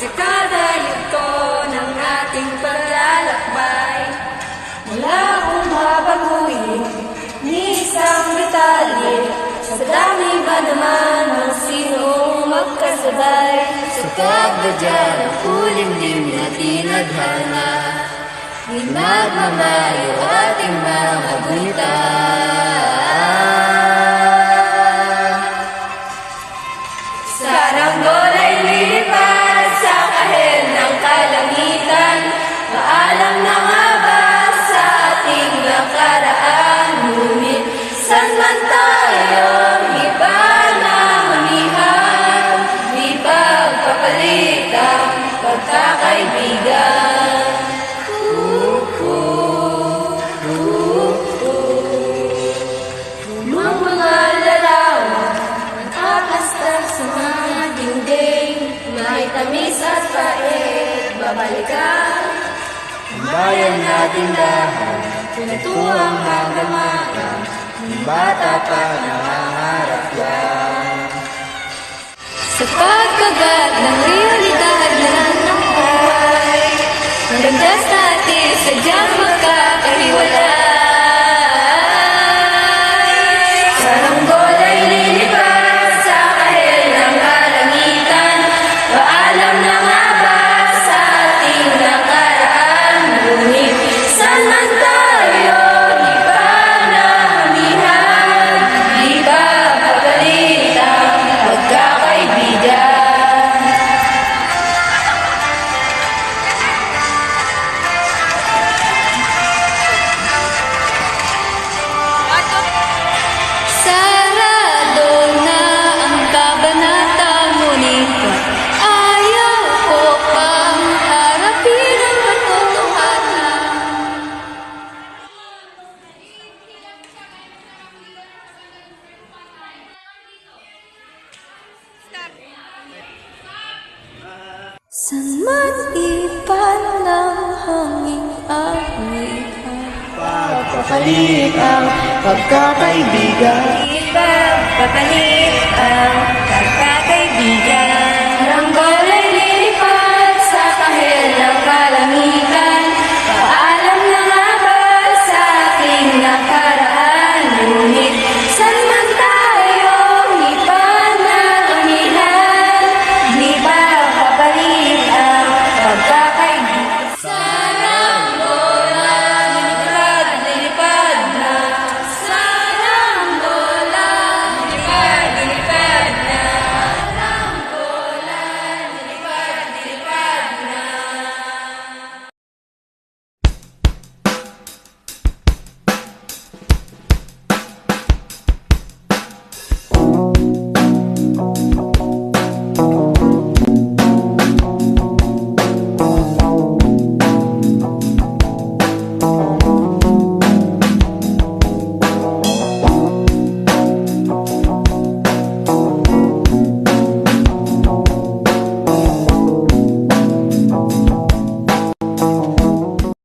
Sa kada yugto ng ating paglalakbay, wala akong babaguhin ni isang detalye. Sa dami ba naman ng sinong magkasabay, sa pagdadya ng kulimlim na tinadhana, di magmamayo ating mga gunita. Saranggol ay lilipad sa kahel ng kalangitan. Paalam na nga ba sa ating nakaraan? Ngunit saan man tayo, di ba na mamihan? Di ba papalit ang pagkakaibigan? Lumang mga larawan ang akastas sa mga dingding, may tamis at pait, babalikan Ang bayan natin lahat, pinatuwang hanggang ng bata pa nangangarap lang. sa pagkagat ng realidad ng buhay, ang landas natin sadyang magkakahiwalay. Saranggol ay lilipad sa kahel ng kalangitan. Paalam na nga ba sa ating nakaraan? Ngunit saan man tayo, di ba na mamihan? Di ba papalit ang pagkakaibigan? Sarado na ang kabanata, ngunit ayaw ko pang harapin ang katotohanan. San man ipalang hanging awitan, Pagpapalit ang pagkakaibigan. ipagpapalit ang